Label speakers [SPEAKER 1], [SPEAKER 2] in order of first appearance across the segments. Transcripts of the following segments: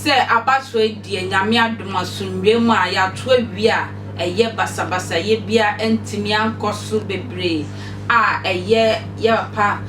[SPEAKER 1] say abatwe die nyame adom asomwe mu a ya to awi a eye basabasa ye bia entimi ankoso bebre a eye ye pa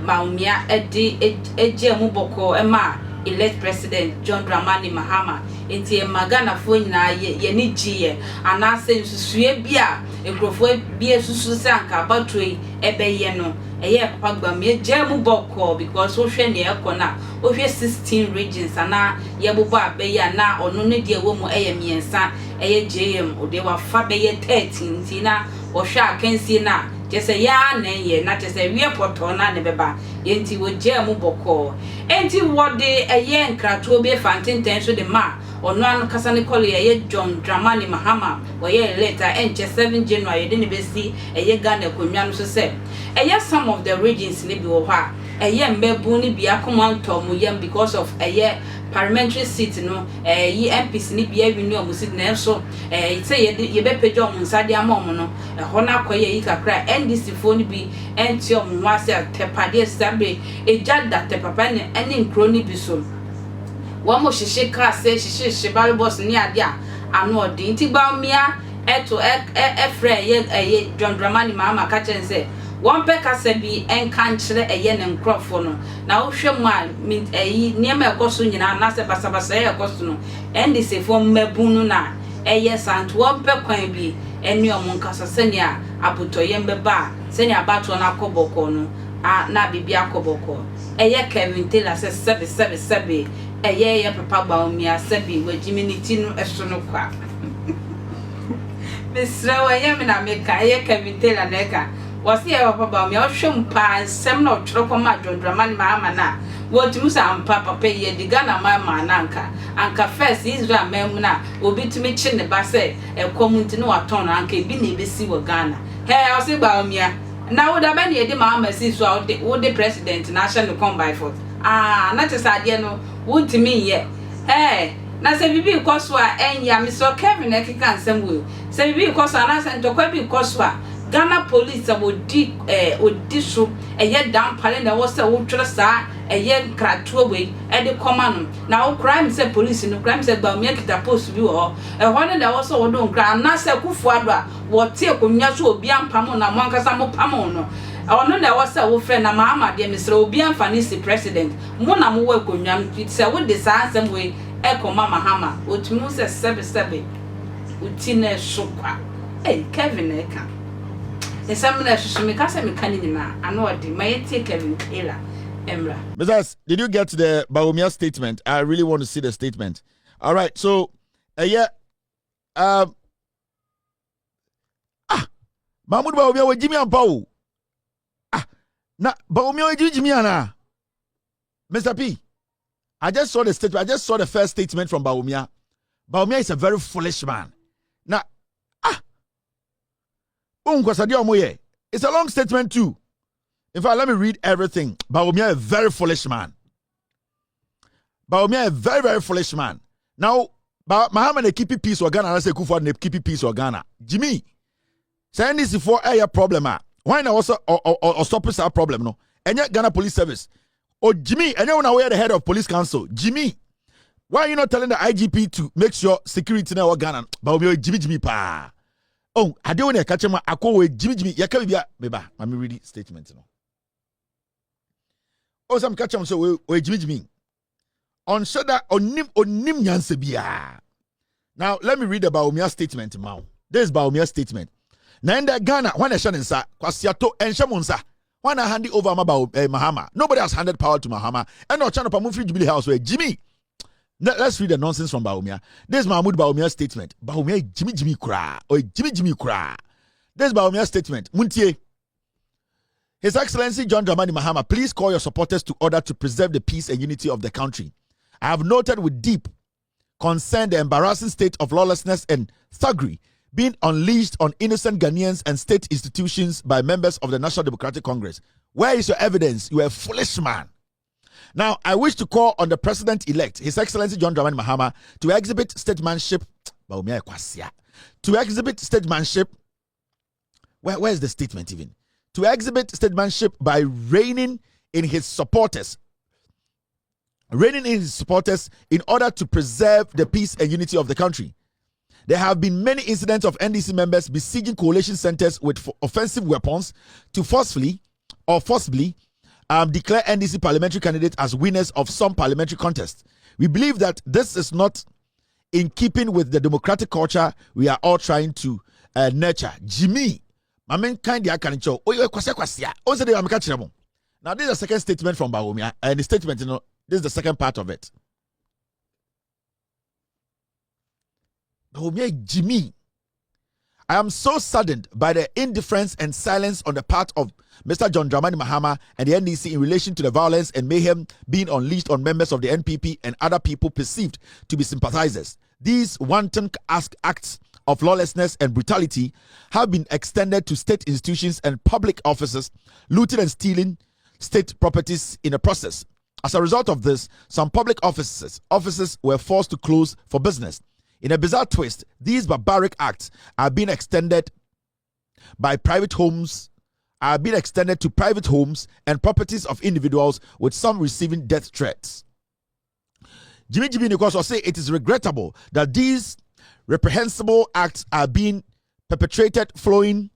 [SPEAKER 1] Bawumia eje mu boko ema elect president John Dramani Mahama enti magana fo nyina ye ni giye anase nsusue bia ekrofo bia susu sanka abatwe ebeye no eye papa Bawumia je mu boko because wo hwe ne ekona wo hwe 16 regions ana ye bobo abeya na ono ne de wo mu eye miensa eye JM ode wa fa beye 13 ti na wo hwe akansi na jese ya na ye na jese wie poto na ne beba yenti wo je mu boko enti wo de eye nkrato be fantenten so de ma ono an kasa ne kole eye John Dramani Mahama wo ye later enche 7 January de ne besi eye Ghana konwa no so se eye some of the regions ne bi wo ha eye mbebu ni bia komanto mu yam because of eye parliamentary seat no yi MPs ni bia wi ni omu seat na so say ye be pejo omu nsade amom no ho na akoye yi kakra NDC fo ni bi enti omu wase atepade sabe ejada tepapa ne eni nkro ni bi so wo mo hihye ka se hihye bal boss ni ade a ano odi nti Bawumia eto efre ye John Dramani Mahama ka chen se one pekasa bi enkankyere eye ne nkrofo no na wo hwem a niam ekoso nyina na se basabasa ekoso no NDC fo mmabunu na eye sant one pekwan bi eni omunkasa senia abotoye mbeba senia bato na akoboko no na bibi akoboko eye Kevin Taylor se sebe eye ye papa Bawumia sebi wajiminiti no eso no kwa Mr. Wayem na meka eye Kevin Taylor neka wasi ya papa Bawumia ohwem pa nsem na otworo ma John Dramani Mahama na wotimu sa ampa papa ye diga na ma na anka first Israel mem na obitumi chi ne ba se community no waton na anka bi na ebesi wo Ghana wasi Bawumia na wo da ba ne de Mahama si so wo de president na hye no come by force na tesade no wontimi ye na se bibi ikoso a enya Mr. Kevin ekika nsem wo se bibi ikoso na se ntokwa bi ikoso a Ghana police odi so eye down pale na wo se wo twere sa eye nkratoa we de koma no na wo crime say police no crime say Bawumia kita post bi wo ho ne na wo so wo do nkra na se kufu ado a wo tie konnya so obi ampamo na mo ankasa mo pamo no ono na wo se wo fre na Mahama de Mr. obi amfa ni si president mo na mo wa konnya se wo de sa ansem we ekoma Mahama otumu se sebe utina sokwa Kevin eka Esamina shishimi kasa mikani nina anodi mayeti Kevin Taylor Emra.
[SPEAKER 2] Mrs. Did you get the Bawumia statement? I really want to see the statement. All right, so Mahmoud Bawumia we Jimmy and Paul. Na Bawumia we Jimmy ana. Mr. P, I just saw the statement. I just saw the first statement from Bawumia. Bawumia is a very foolish man. Now, it's a long statement too. In fact, let me read everything. Bawumia a very foolish man. Bawumia a very, very foolish man. Now, Mahama ne keep peace or Ghana. I say Kufuor ne keep peace or Ghana. Jimmy, saying this for a problem. Why not also or stop us our problem? No, and yet Ghana Police Service. Oh Jimmy, anyone aware the head of Police Council? Jimmy, why are you not telling the IGP to make sure security now Ghana? Bawumia Jimmy pa. Oh, I don't want to catch him. I call with Jimmy. You can't be beba. Let me read the statement. Oh, some catch him. So we Jimmy. On shoulder on nim yansebia. Now let me read the Bawumia statement. Now this is Bawumia statement. Now in the Ghana, when a shannon sa Kwasia to and shamunsa. When I hand it over Mahama, nobody has handed power to Mahama. And no channel Pamufi Jubilee House where Jimmy. Let's read the nonsense from Bawumia. This is Mahmoud Bawumia's statement. Bawumia Jimmy Kra or Jimmy Kra. This is Bawumia's statement. Muntie. His Excellency John Dramani Mahama, please call your supporters to order to preserve the peace and unity of the country. I have noted with deep concern the embarrassing state of lawlessness and thuggery being unleashed on innocent Ghanaians and state institutions by members of the National Democratic Congress. Where is your evidence? You are a foolish man. Now, I wish to call on the president-elect, His Excellency John Dramani Mahama, to exhibit statesmanship. Bawumia Kwasia. To exhibit statesmanship. Where is the statement even? To exhibit statesmanship by reining in his supporters. reining in his supporters in order to preserve the peace and unity of the country. There have been many incidents of NDC members besieging coalition centers with offensive weapons to forcibly declare NDC parliamentary candidates as winners of some parliamentary contests. We believe that this is not in keeping with the democratic culture we are all trying to nurture. Jimmy, now this is the second statement from Bawumia, and the statement, this is the second part of it. Jimmy, I am so saddened by the indifference and silence on the part of Mr. John Dramani Mahama and the NDC in relation to the violence and mayhem being unleashed on members of the NPP and other people perceived to be sympathizers. These wanton acts of lawlessness and brutality have been extended to state institutions and public offices, looting and stealing state properties in the process. As a result of this, some public offices were forced to close for business. In a bizarre twist, these barbaric acts are being extended to private homes and properties of individuals, with some receiving death threats. Jimmy Nichols say it is regrettable that these reprehensible acts are being perpetrated following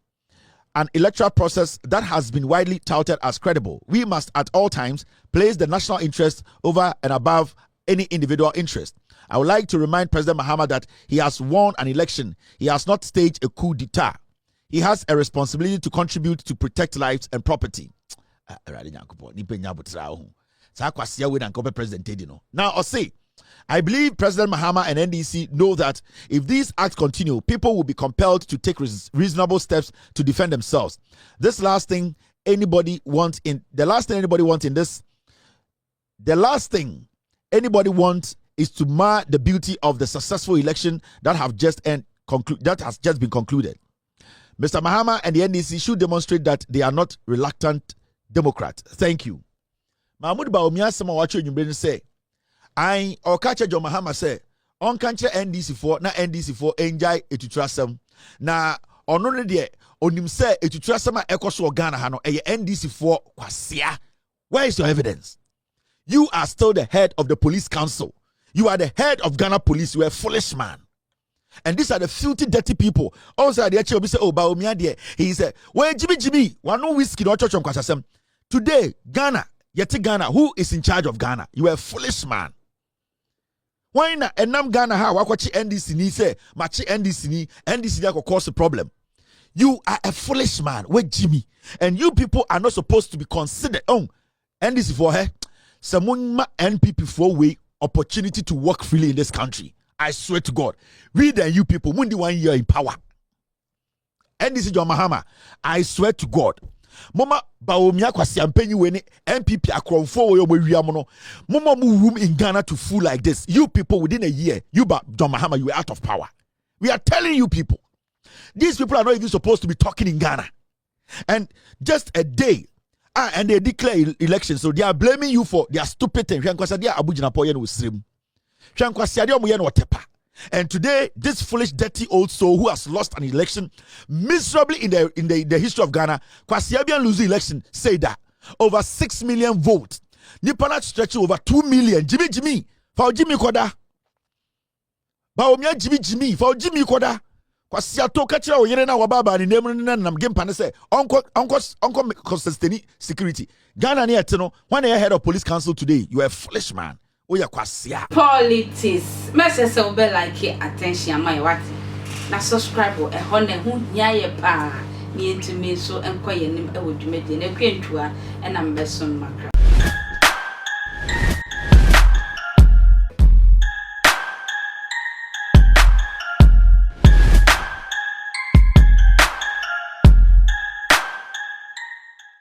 [SPEAKER 2] an electoral process that has been widely touted as credible. We must at all times place the national interest over and above any individual interest. I would like to remind President Mahama that he has won an election. He has not staged a coup d'etat. He has a responsibility to contribute to protect lives and property. Now, I'll say, I believe President Mahama and NDC know that if these acts continue, people will be compelled to take reasonable steps to defend themselves. The last thing anybody wants is to mar the beauty of the successful election that has just been concluded. Mr. Mahama and the NDC should demonstrate that they are not reluctant Democrats. Thank you. Mahmoud Bawumia sama wacho nyumbe say, I or catch John Mahama say, on country NDC for na NDC for enjoy etutrasem. Na onone de onim say etutrasem ekoso Ghana hano NDC for Kwasia. Where is your evidence? You are still the head of the police council. You are the head of Ghana police. You are a foolish man. And these are the filthy, dirty people. Also, the actually say, oh, Bawumia there. He said, well, Jimmy, one no whiskey, no church on Kwasasem. Today, Ghana, who is in charge of Ghana? You are a foolish man. Why not? And nam Ghana, how wakwachi NDC ni say, machi NDC ni cause a problem. You are a foolish man. Wait, Jimmy. And you people are not supposed to be considered. Oh, NDC for her. Someone NPP for way opportunity to work freely in this country. I swear to God. We and you people, Mundi 1 year in power. And this is John Mahama. I swear to God. Mama Bawumia Kwasia mpenyi weni MPP akromfo wo yomo Mama mu room in Ghana to fool like this. You people within a year, John Mahama, you were out of power. We are telling you people. These people are not even supposed to be talking in Ghana. And just a day, and they declare election, so they are blaming you for their stupid thing. And today, this foolish, dirty old soul who has lost an election miserably in the history of Ghana, Kwasia losing election, say that over 6 million votes. Nipana stretching over 2 million. Jimmy, for Jimmy Koda. Bawumia Jimmy, for Jimmy Koda. Kwasia to kachira oyere na wababa ni nemu nam game pan say uncle consistently security. Ghana ni etino when you head of police council today, you are a foolish man. Oya Kwasia.
[SPEAKER 1] Politics. Message say be like attention my what. Na subscribe e ho na hu nya ye pa. Ni entumi so enkoye nim e wodumede na kwentua e na mbeso makra.